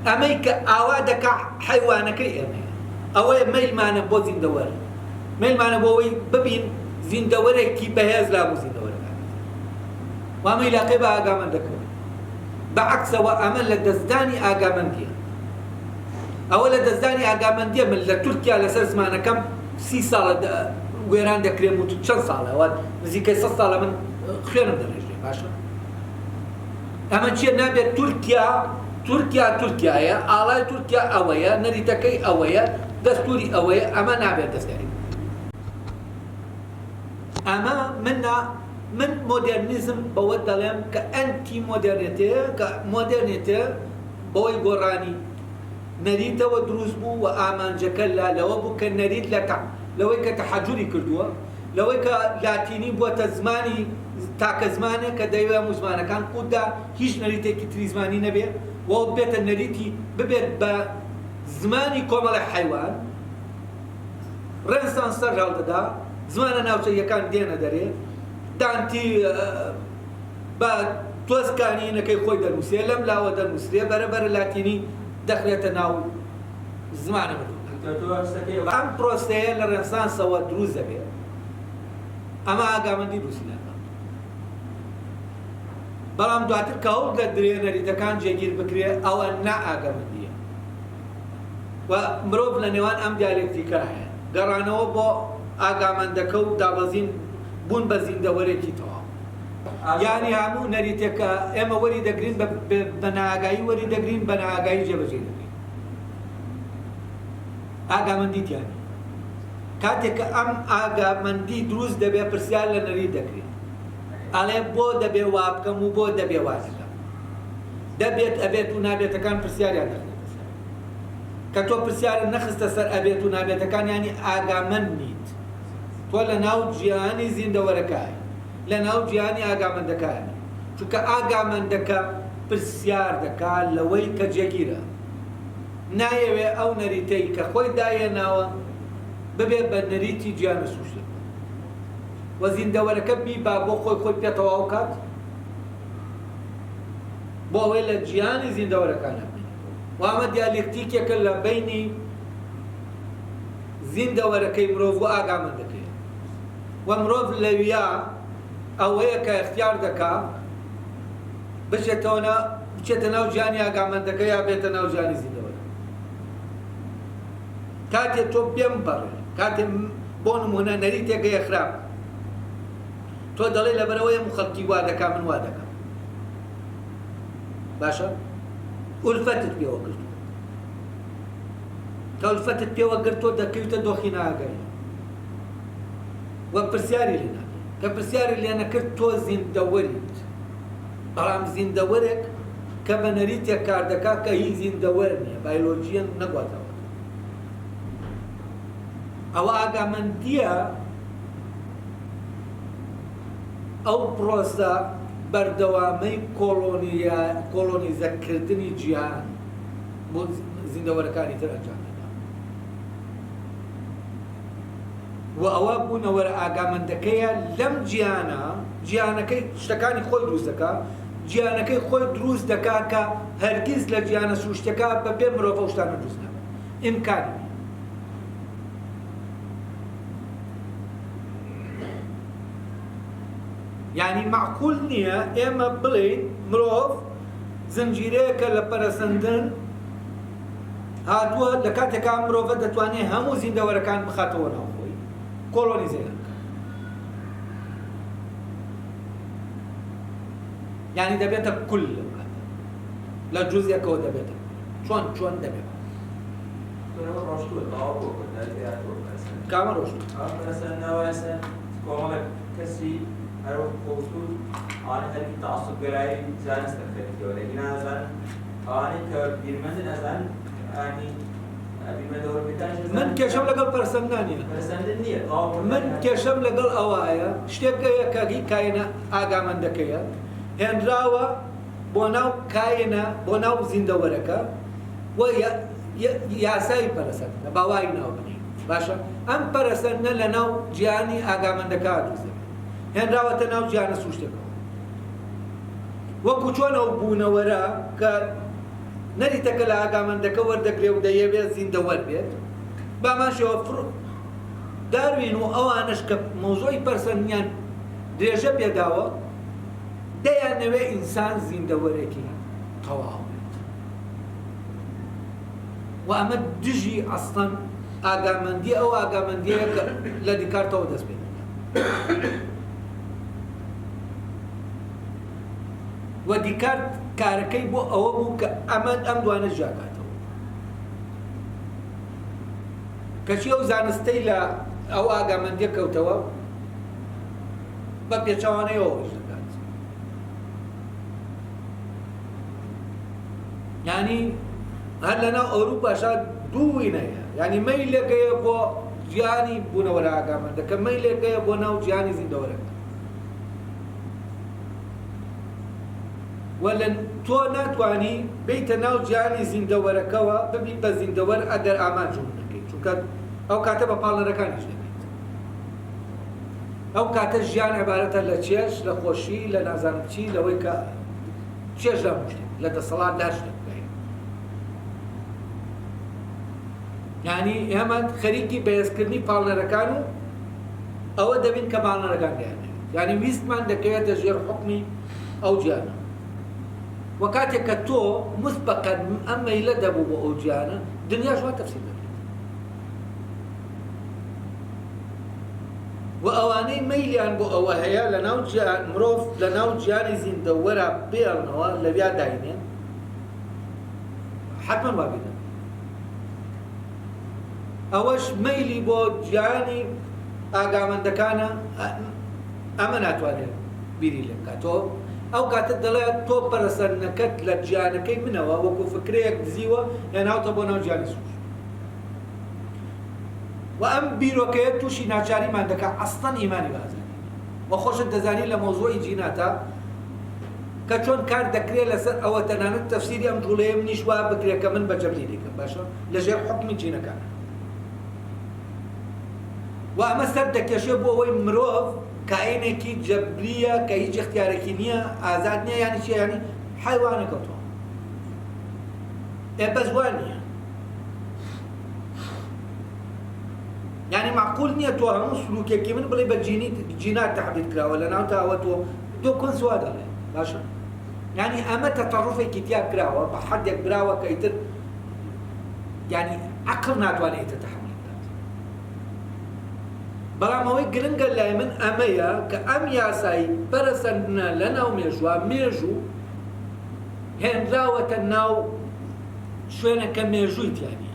ئەمەی کە ئاوا دەکا حیوانەکەی ئێمە ئەوەیە مەیلمانە بۆ زیندەوەر مەیلمانە بۆ ئەوەی ببین زیندەوەرێکی بەهێز لابوو زیندەوەرەکان وامە عیلاقەی بە ئاگامەندەکەوە بەعەکسەوە ئەمە لە دەستدانی ئاگامەندیە ئەوە لە دەستدانی ئاگامەندیە من لە تورکیا لەسەر زمانەکەم 30 ساڵە وێران دەکرێم و چەند ساڵە ئەوە نزیکەی 100 ساڵە من خوێنم دەڕێژێ باشە ئەمە چیە نابێت تورکیایە ئاڵای تورکیا ئەوەیە نەریتەکەی ئەوەیە دەستوری ئەوەیە ئەمە نابێت دەستێری ئەمە من مۆدێرنیزم بەوە دەڵێم کە ئەنتی مۆدێرنێتەیە کە مۆدێرنێتە بەوەی گۆڕانی نەریتەوە دروست بوو و ئامانجەکە لەوە بوو کە نەریت لەوەی کە تەحەجوری کردووە لەوەی کە لاتینی بووەتە زمانی تاکە زمانێک کە دەیوێ هەموو زمانەکان قوتدا هیچ نەریتێکی تری زمانی نەبێت و بێتە نەریتی ببێت بە زمانی کۆمەڵی حیوان ڕێنسانس سەرژاو دەدا زمانە ناوچەیەکان دێنە دەرێ دانتی بە تۆزکانینەکەی خۆی دەنووسێ لەم لاوە دەنووسێ بەرەبەرە لاتینی دەخرێتە ناو زمانە ئەم پرۆسەیە لە ڕێنسانسەوە دروست دەبێت ئەمە ئاگامەندی دروستینەکە بەڵام دواتر کە هەوڵ دەدرێ نەریتەکان جێگیر بکرێ ئەوە نائاگامەندیە و مرۆڤ لە نێوان ئەم دیالێکتیکە هەیە گەڕانەوە بۆ ئاگامەندەکە و دابەزین بوون بە زیندەوەرێکی تەواو یانی هەموو نەریتێکە ئێمە وەری دەگرین بە نائاگایی وەری دەگرین بە نائاگایی جێبەجێ دەگرین ئاگامەندیتیانی کاتێک کە ئەم ئاگامەندی دروست دەبێ پرسیار لە نەریت دەکرێت ئەڵێ بۆ دەبێ وا بکەم و بۆ دەبێ وا بکەم دەبێت ئەبێت و نابێتەکان پرسیاریان دەخرێت کە تۆ پرسیارت نەخستە سەر ئەبێت و نابێتەکان یانی ئاگامەند نیت تۆ لە ناو جیهانی زیندەوەرەکەی لە ناو جیهانی ئاگامەندەکانی چونکە ئاگامەندەکە پرسیار دەکات لەوەی کە جێگیرە نایەوێ ئەو نەریتەی کە خۆی داهێناوە ببێت بە نەریتی گیانە سروشتە و زیندەوەرەکە بیبا بۆ خۆی پێتەواو کات بۆ ئەوەی لە گیانی زیندەوەرەکانە و ئەمە دیالێکتیکێکە لە بینی زیندەوەرەکەی مرۆڤ و ئاگامەندەکەی و مرۆڤ لەویا ئەوەیە کە اختیار دەکات بچێتە ناو گیانی ئاگامەندەکە یا بێتە ناو گیانی زیندەوەرە کاتێ تۆ بێم بەڕێ کاتێ بۆ نمونە نەریتێکە خراپ تۆ دەڵێ لەبەرەوەی مخەڵکی وا دەکا من وا دەکەم باشە ئولفەتت پێوە گرتو کە ئولفەتت پێوە گرتۆ دەکەویتە دۆخی ناگەی وە پرسیاری لێ ناکەی کە پرسیاری لێ نەکرد تۆ زیندەوەریت بەڵام زیندەوەرێک کە بە نەریتێک کار دەکا کە هیچ زیندەوەر نییە بایۆلۆجیە نەگواتەوە ئەوە ئاگامەندیە ئەو پرۆسە بەردەوامەی کۆلۆنیزەکردنی جیهان بۆ زیندەوەرەکانی تر ئەنجام دەدا و ئەوە بوونەوەرە ئاگامەندەکەیە لەم جیهانە جیهانەکەی شتەکانی خۆی دروست دەکا گیانەکەی خۆی دروست دەکات کە هەرگیز لە گیانە سروشتەکە بەبێ مرۆڤ ئەو شتانە دروست نەبێت ئیمکانی نییە. یعنی معقول نییە ئێمە بڵێین مرۆڤ زنجیرەیەکە لە پەرەسەندن هاتووە لە کاتێکا مرۆڤە دەتوانێت هەموو زیندەوەرەکان بخاتەوە ناو خۆی کۆلۆنیزێنەکە. یعنی دەبێتە کول لە جوزێکەوە دەبێتە چۆن دەبێت کامە ڕۆژ کەسی هەرو خۆسوود ئاانی هەرکی تەعەسسوبگەرایی زانستە خەریکەوە لەگی نازان ئاوانەی کە بیرمەندن ئەزان ئانی بیرمەندەوە بێتان من کێشەم لەگەڵ پەرسەندان نییە پەرسەندن نییە من کێشەم لەگەڵ ئەوایە شتێکەیە کە کاینە ئاگامەندەکەیە هێنراوە بۆ ناو کاینە بۆ ناو زیندەوەرەکە و یاسای پەرسەندە باوای ناو بنی باشە ئەم پەرسەندە لە ناو گیانی ئاگامەندەکە دروست هێنراوەتە ناو گیانە سروشتەکەەوە وەکو چۆن ئەو بوونەوەرە کە نەریتەکە لە ئاگامەندەکە وەردەگرێ و دەیەوێت زیندەوەر بێت باماشەوە داروین و ئەوانش کە مۆزۆی پەرسەندیان درێژە پێداوە دەیانەوێ ئینسان زیندەوەرێکی تەواو بێت و ئەمە دژی ئەسڵەن ئاگامەندی ئەو ئاگامەندیە کە لە دیکارتەوە دەست پێ و دیکارت کارەکەی بۆ ئەوە بوو کە ئەم دوانە ژاکاتەوە کەچی ئەو زانستەی لە ئەو ئاگامەندیە کەوتەوە بە پێچەوانەیەوەش دەکات. یعنی هەر لەناو ئەوروپاشا دووینەیە یعنی مەیلێکەیە بۆ گیانی بوونەوەرە ئاگامەندەکە مەیلێکەیە بۆ ناو گیانی زیندەوەرەکە وەلەن تۆ ناتوانی بیتە ناو گیانی زیندەوەرەکەوە ببی بە زیندەوەر ئەگەر ئامانجوم نەکەیت چونکە ئەو کاتە بە پاڵنەرەکانیش دەبێت. ئەو کاتە ژیان عیبارەتە لە چێژ لە خۆشی لە نازانم چی لەوەی کە چێژ لە شتێک لە دەسەڵات داش دەکەین. یعنی ئێمە خەریکی بەهێزکردنی پاڵنەرەکان و ئەوە دەبین کە پاڵنەرەکان دەیانێت یعنی ویستمان دەکەوێت دەژێر حوکمی ئەو گیانە و کاتێک کە تۆ مسبقەن ئەم مەیلە دەبوو بۆ ئەو گیانە دنیاش وا تەفسیر دەبێت و ئەوانەی مەیلیان بۆ ئەوە هەیە لە ناو مرۆڤ لە ناو گیانی زیندەوەرە بێڵنەوە لەویا داینێن حتمەن وا بێت ئەوەش مەیلی بۆ گیانی ئاگامەندەکانە ئەمە ناتوانێت بیری لێ بکاتەوە. ئەو کاتە دەڵێت تۆ پەرسەندنەکەت لە گیانەکەی منەوە وەکو فکرەیەک دزیوە هێناوتە بۆ ناو گیانی سروشت و ئەم بیرۆکەیە تووشی ناچاریمان دەکات ئەسڵەن ئیمانی بازانین و خۆشت دەزانی لە مۆزۆی جیناتە کە چۆن کار دەکرێت لەسەر ئەوە تەنانەت تەفسیری ئەم جوڵەیە منیش وا بکرێت کە من بە جەبری دیکەم باشە لەژێر حوکمی جینەکانە و ئەمە سەر دەکێشێ بۆ ئەوەی مرۆڤ کائینێکی جەبریە کە هیچ اختیارێکی نییە ئازاد نییە یانی چی یانی حیوانەکەوتەوە بەس وان نییە یعنی معقول نییە تۆ هەموو سلوکێکی من بڵێ بە جینات تەحدید کراوە لە ناو تاوە تۆ دۆ کۆنسوا دەڵێ باشە یعنی ئەمە تەتەڕوفێکی تیا کراوە بە حەدێک براوە کە ئیتر یعنی عەقڵ ناتوانێت تەحمل بکات. بەڵام ئەوەی گرنگە لای من ئەمەیە کە ئەم یاسایی پەرسەندنە لە ناو مێژووە مێژوو هێنراوەتە ناو شوێنەکە مێژووی تیانە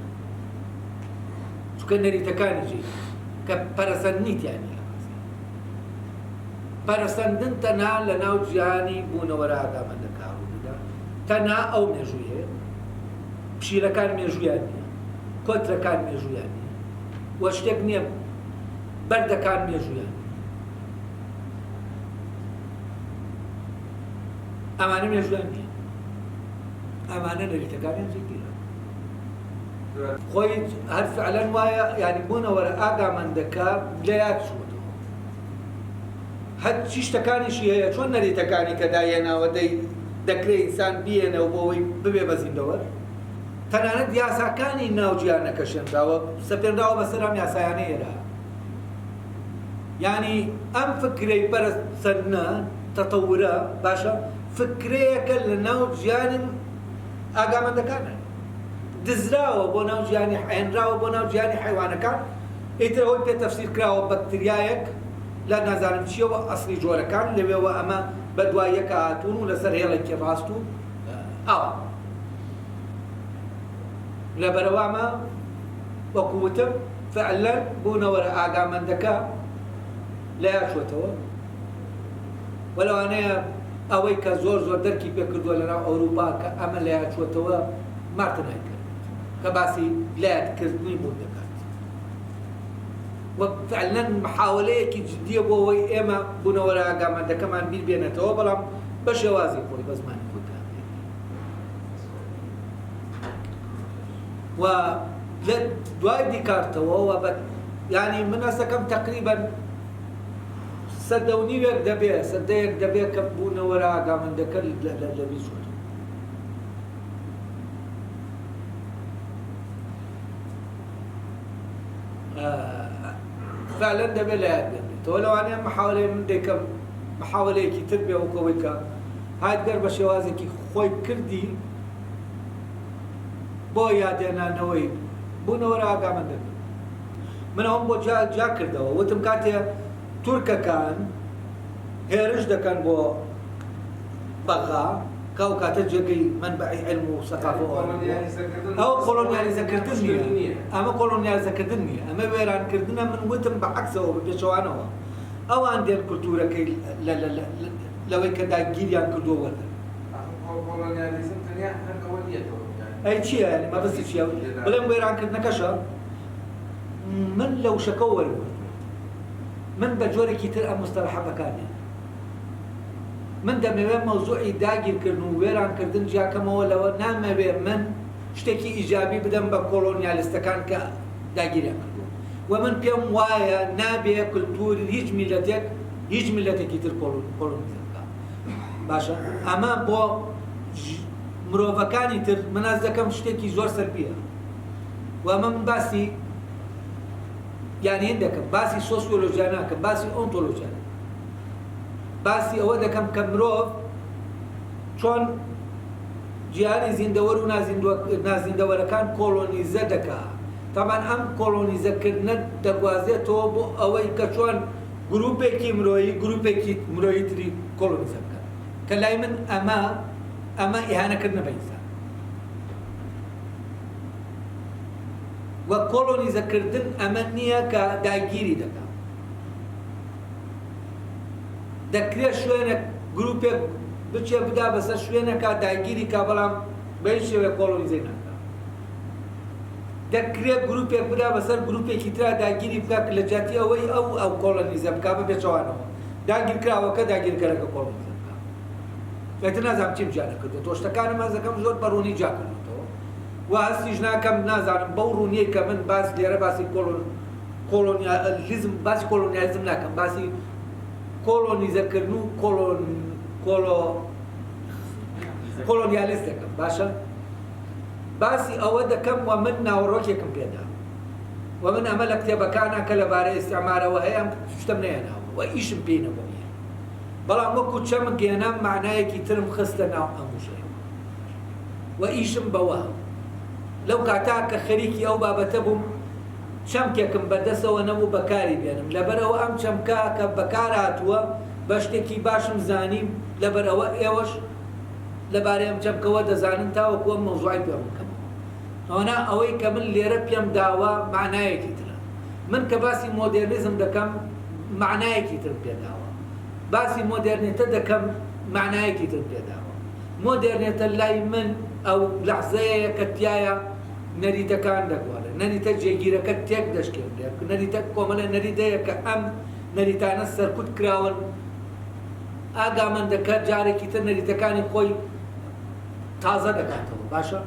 چونکە نەریتەکانی جێ کە پەرسەندنی تیانە پەرسەندن تەنها لە ناو گیانی بوونەوەرە ئاگامەندەکە ڕوویدا تەنها ئەو مێژووی هەیە پشیلەکان مێژوویان نییە کۆترەکان مێژوویان نییە وە شتێک نییە بەردەکان مێژوویان ئەمانە مێژوویان نییە ئەمانە نەریتەکانیان جێگیرە خۆی هەر فعلەن وایە یعنی بوونەوەرە ئاگامەندەکە لە یاد چووەتەوە هەر چی شتەکانیشی هەیە چۆن نەریتەکانی کە داهێناوە دەی دەکرێت ئینسان بێنەوە بۆەوەی ببێ بە زیندەوەر تەنانەت یاساکانی ناوجیانەکە شێنراوە سەپێنراوە بەسەرام یاسایانە ئێرە یعنی ئەم فکرەی بەرەسەرنە تەتەورە باشە فکرەیەکە لە ناو ژیانی ئاگامەندەکانە دزراوە بۆ ناو ژیانی هێنراوە بۆ ناو ژیانی حیوانەکان ئیتر ئەوەی پێ تەفسیر کراوە بەکتریایەک لە نازانم چیەوە ئەسڵی جۆرەکان لەوێەوە ئەمە بە دوای یەکە هاتوون و لەسەر هێڵێکی ڕاست و ئاوە لەبەرەوامە وەکووتم فعلەن بوونەوەرە ئاگامەندەکە لە یاچوەتەوە وەلەوانەیە ئەوەی کە زۆر دەرکی پێکردووە لەناو ئەوروپا کە ئەمە لە یاچوەتەوە مارتنای کرد کە باسی لایەتکردنی بوو دەکات وەک فعلەن محاولەیەکی جدیە بۆ ئەوەی ئێمە بوونەوەرە ئاگامەندەکەمان بیر بێنێتەوە بەڵام بە شێوازی خۆی بە زمانی خۆی و لە دوای دیکارتەوە و یعنی من ئەسەکەم تقریبا سەدەونیوێک دەبێت سەدەیەک دەبێت کە بوونەوەرە ئاگامەندەکە لە بیسووت فعلا دەبێت لە یاد بێنێتەوە لەوانەیە محاولەی من دەکەم محاولەیەکی تر بێ وەکەوەی کە هایدگەر بە شێوازێکی خۆی کردی بۆ یادێنانەوەی بوونەوەرە ئاگامەندەکە من ئەوم بۆ جا کردەوە وتم کاتێ تورکەکان هێرش دەکەن بۆ بەغا کە ئەو کاتە جێگەی منبعی علم و سەقافە ئەو کۆلۆنیالیزەکردن نییە ئەمە کۆلۆنیالیزەکردن نییە ئەمە وێرانکردنە من وتم بەعەکسەوە بەپێچەوانەوە ئەوان دێن کولتورەکەی لەوەی کە داگیریان کردووە وەردن کۆلۆنیالیزم تەنیا هەر ئەوە نیەتەوە ئەی چییە مەبەستی چییە بڵێم وێرانکردنەکەشە من لەو شەکە وەرگرت من بە جۆرێکی تر ئەم مستەلەحە بەکارێنم من دەمەوێت مەوزوعی داگیرکردن و وێرانکردن جیاکەمەوە لەوە نامەوێ من شتێکی ئیجابی بدەم بە کۆلۆنیالیستەکان کە داگیریان کردووە و من پێم وایە نابێ کولتوری هیچ میلەتێکی تر کۆلۆنیزە بکات باشە ئەمە بۆ مرۆڤەکانی تر من ئەس دەکەم شتێکی زۆر سەرپیە و ئەمە من باسی یعنی هێن دەکەم باسی سۆسیۆلۆژیا ناکەم باسی ئۆنتۆلۆژیا باسی ئەوە دەکەم کە مرۆڤ چۆن جیهانی زیندەوەر و نازیندەوەرەکان کۆلۆنیزە دەکات تامان ئەم کۆلۆنیزەکردنە دەگوازێتەوە بۆ ئەوەی کە چۆن گروپێکی گروپێکی مرۆیی تری کۆلۆنیزە بکات کە لای من ئەمە ئیهانەکردنە بە ئینسان و کۆلۆنیزەکردن ئەمە نییە کە داگیری دەکات دەکرێت شوێنە گروپێک بچێ بدا بەسەر شوێنەکە داگیری کا بەڵام بەهیچ شێوەیە کۆلۆنیزەی ناکات دەکرێت گروپێک بدا بەسەر گروپێکی ترا داگیری بکات لە جاتی ئەوەی ئەو کۆلۆنیزە بکات بەبێچەوانەوە داگیرکراوەکە داگیرکەرەکە کۆلۆنیزە بکات ئێتر نازانم چیم جا نەکردێت تۆ شتەکانم ئەزەکەم زۆر بە ڕوونی جا کردێتەوە و هەستیش ناکەم نازانم بەو ڕوونیەی کە من باس لێرە باسی کۆلۆنیالیزم ناکەم باسی کۆلۆنیزەکردن و کۆلۆنیالیست دەکەم باشە باسی ئەوە دەکەم و من ناوەڕۆکێکم پێدا و من ئەمە لە کتێبەکانە کە لەبارەی ئیستیعمارەوە هەیە شتم نەهێناوە و ئیشم پێی نەبووە بەڵام وەکو چەمک گێنام معنایەکی ترم خستە ناو ئەموژەیە و ئیشم بەوە لەو کاتا کە خەریکی ئەو بابەتە بووم چەمکێکم بەدەستەوە نەبوو بەکاری بێنم لەبەرەوە ئەم چەمکە کە بەکار هاتووە بە شتێکی باشم زانیم لەبەرەوە ئێوەش لەبارەی ئەم چەمکەوە دەزانن تاوەکو ئەم مەوزوعی پێ بکەم ئەوەنا ئەوەی کە من لێرە پێم داوە معنایەکی ترە من کە باسی مۆدێرنیزم دەکەم معنایەکی تر پێداوە باسی مۆدێرنێتە دەکەم معنایەکی تر پێداوە مۆدێرنێتە لای من ئەو لەحزەیە کە تایە نەریتەکان دەگوڵێ نەریتە جێگیرەکە تێک دەشکێنرێت نەریتە کۆمەڵە نەریدەیە کە ئەم نەریتانە سەرکوت کراون ئاگامەندەکە جارێکی تر نەریتەکانی خۆی تازە دەکاتەوە باشە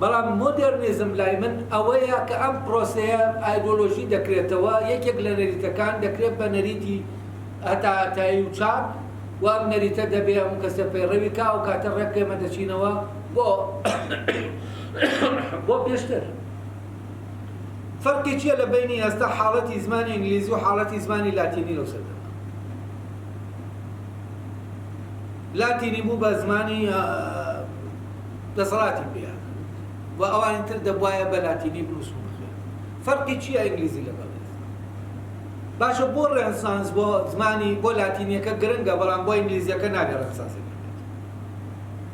بەڵام مۆدێرنیزم لای من ئەوەیە کە ئەم پرۆسەیە ئایدۆلۆژی دەکرێتەوە یەکێک لە نەریتەکان دەکرێت بە نەریتی هەتا ئەتایی و چاپ وام نەریتە دەبێ هەموو کەسە پەیڕەوی کا و کاتە ڕێک ئێمە دەچینەوە بۆ پێشتر. فەرقی چییە لە بینی ئێستا حاڵەتی زمانی ئینگلیزی و حاڵەتی زمانی لاتینی لەو سەردەما؟ لاتینی بوو بە زمانی دەسەڵاتی پێ و ئەوانی تر دەبوایە بە لاتینی بنووس و بخوێن. فەرقی چییە ئینگلیزی لەگەڵ؟ باشە بۆ ڕێنسانس بۆ زمانی بۆ لاتینیەکە گرنگە، بەڵام بۆ ئینگلیزیەکە نابێ ڕێنسانسی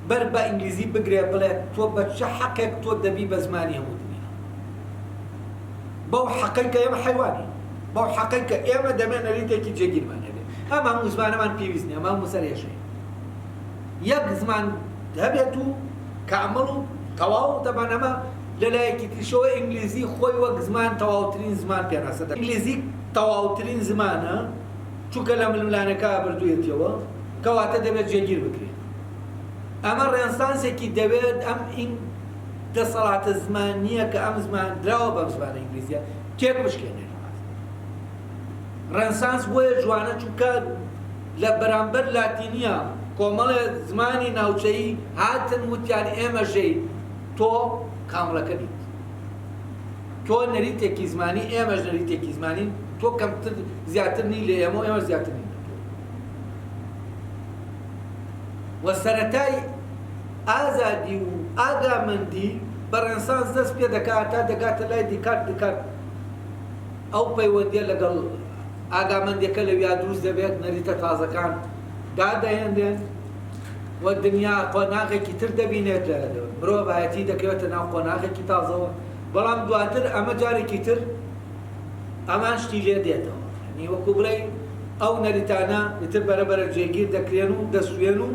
بەر بە ئینگلیزی بگرێ بڵێ تۆ بە چه حەقێک تۆ دەبی بە زمانی هەموو دنیا. بەو حەقەی کە ئێمە حەیوانی، بەو حەقەی کە ئێمە دەمێن نەریتێکی جێگیرمان هەبێت. ئەمە هەموو زمانەمان پێویست نییە، ئەمە هەموو سەرێشەیە. یەک زمان هەبێت و کامڵ و تەواو دەبان. ئەمە لەلایەکی تریشەوە ئینگلیزی خۆی وەک زمان تەواوترین زمان پێناسە دەکات. ئینگلیزی تەواوترین زمانە چونکە لە ململانەکە بردوویەتەوە، کەواتە دەبێت جێگیر بکرێت. ئەمە ڕێنسانسێکی دەوێت ئەم ئین دەسەڵاتە زمانیە کە ئەم زمان دراوە بەم زمانە ئینگلیزیە تێک بشکێنێت. ڕێنسانس بۆیە جوانە چونکە لە بەرامبەر لاتینیە کۆمەڵێ زمانی ناوچەیی هاتن وتیان ئێمەژەی تۆ کامڵەکە نیت، تۆ نەریتێکی زمانی، ئێمەش نەریتێکی زمانین، تۆ کەمتر زیاتر نی لە ئێمە و ئێمە زیاتر نین. و سەرەتای ئازادی و ئاگامەندی بە ڕێنسانس دەست پێ دەکات تا دەگاتە لای دیکارت ئەو پەیوەندیە لەگەڵ ئاگامەندیەکە لەویا دروست دەبێت، نەریتە تازەکان دادەهێنرێن و دنیا قۆناغێکی تر دەبینێت. مرۆڤ بایەتی دەکەوێتە ناو قۆناغێکی تازەوە، بەڵام دواتر ئەمە جارێکی تر ئەمان شتی لێ دێتەوە. یعنی وەکو بڵێ ئەو نەریتانە ئیتر بەرەبەرە جێگیر دەکرێن و دەسوێن و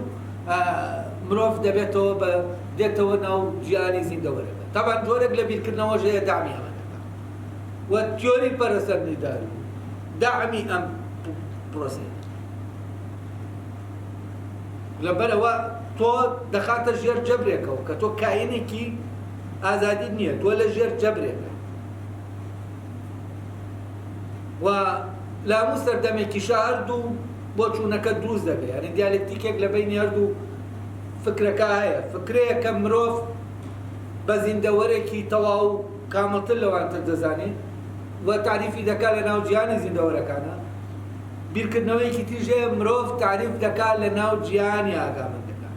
مرۆڤ دەبێتەوە بە دێتەوە ناو ژیانی زیندەوەرەکە. تەبان جۆرێک لە بیرکردنەوەش هەیە دامی ئەمە دەکات و تیۆری پەرەسەرنیداری دامی ئەم پرۆسەیە. لەبەرەوە تۆ دەخاتە ژێر جەبرێکەوە کە تۆ کاینێکی ئازادی نییە، تۆ لە ژێر جەبرێکە و لە هەموو سەردەمێکیشە هەردوو بۆ چوونەکە دروست دەبێت. یعنی دیالکتیکێک لە بینی هەردوو فکرەکە هەیە. فکرەیە کە مرۆڤ بە زیندەوەرێکی تەواو کامڵتر لەوانتر دەزانێت و تعریفی دەکات لە ناو جیهانی زیندەوەرەکانە. بیرکردنەوەیەکی تریش هەیە مرۆڤ تعریف دەکات لە ناو جیهانی ئاگامەندەکان.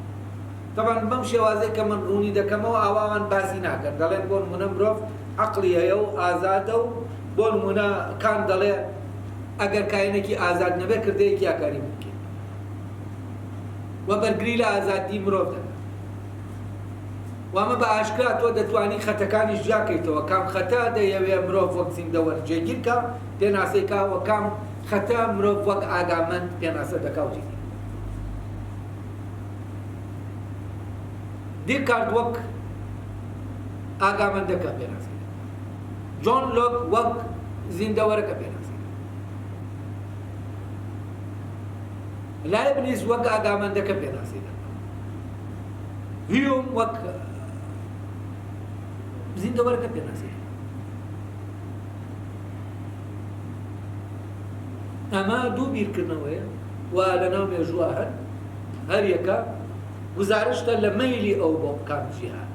طبعا بەم شێوازەی کە من ڕوونی دەکەمەوە ئاوامان باسی ناکەن، دەڵێن بۆ نمونە مرۆڤ عەقڵی هەیە و ئازادە و بۆ نمونە کان دەڵێ ئەگەر کاینێکی ئازاد نەبێ کردەیەکی یاکاری بکەین و بەرگری لە ئازادی مرۆڤ دەکات. وامە بە ئاشکرا تۆ دەتوانی خەتەکانی ژیاکەیتەوە، کام خەتە دەیەوێ مرۆڤ وەک زیندەوەر جێگیرکە پێناسەیکا و کام خەتە مرۆڤ وەک ئاگامەند پێناسە دەکاوتی. دیکارت وەک ئاگامەندەکە پێناسی، جۆن لۆک وەک زیندەوەرەکە پێناسی، لایبنیز وەک ئاگامەندەکە پێناسی، هیوم وەک زیندەوەرەکە پێناسی. ئەمە دوو بیرکردنەوەیە و لەناو مێژووە هەر یەکە گزارشتە لە مەیلی ئەو بۆ بکات جیهان.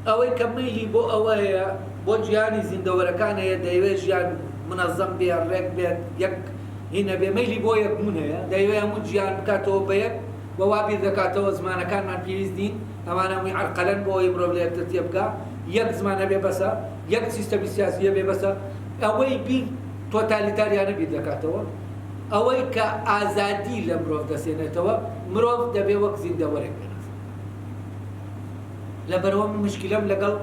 ئەوەی کە مەیلی بۆ ئەوە هەیە بۆ جیهانی زیندەوەرەکان هەیە، دەیەوێت ژیان منەظەم بێ، ڕێک بێت، یەک هینە بێ. مەیلی بۆ یەکبوون هەیە، دەیەوێت هەموو جیهان بکاتەوە بە یەک و وا بیر دەکاتەوە زمانەکانمان پێویست دین، ئەمانە هەمووی عەرقەلەن بۆ ئەوەی مرۆڤ لە یەکتر تێ بکات، یەک زمانە بێ بەسە، یەک سیستەمی سیاسیە بێ بەسە. ئەوەی بیر تۆتالیتاریانە بیر دەکاتەوە، ئەوەی کە ئازادی لە مرۆڤ دەسێنێتەوە، مرۆڤ دەبێ وەک زیندەوەرێک بێناسێت. لەبەرەوە من مشکلەم لەگەڵ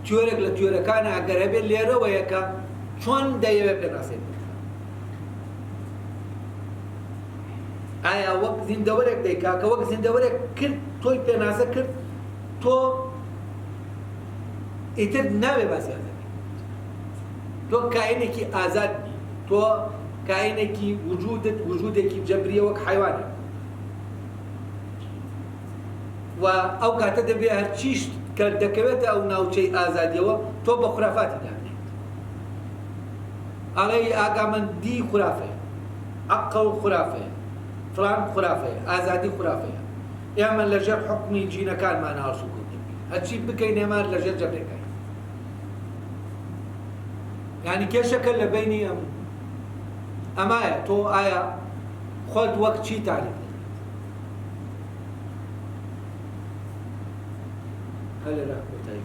تیۆرێک لە تیۆرەکانە ئەگەر هەبێت لێرەوەیە کە چۆن دەیەوێت پێناسێت. ئایا وەک زیندەوەرێک دەیکا کە وەک زیندەوەرێک کرد تۆی پێناسە کرد، تۆ ئیتر نابێ باسی ئازادی، تۆ کاینێکی ئازاد بی، تۆ کاینێکی وجودێکی جەبریە وەک حیوانە و ئەو کاتە دەبێ هەرچیش کە دەکەوێتە ئەو ناوچەی ئازادیەوە تۆ بە خوراافاتی دانێت. علي آقا من دي خرافة عقل خرافة فلان خرافة آزادي خرافة يعمل لجر حكمي جينا كان ما نهار سكوت هاتشي بكين يمان لجر جبرك يعني كي شكل لبيني أمايا تو آية خد وقت شي تعرف هل رأيك بتاعي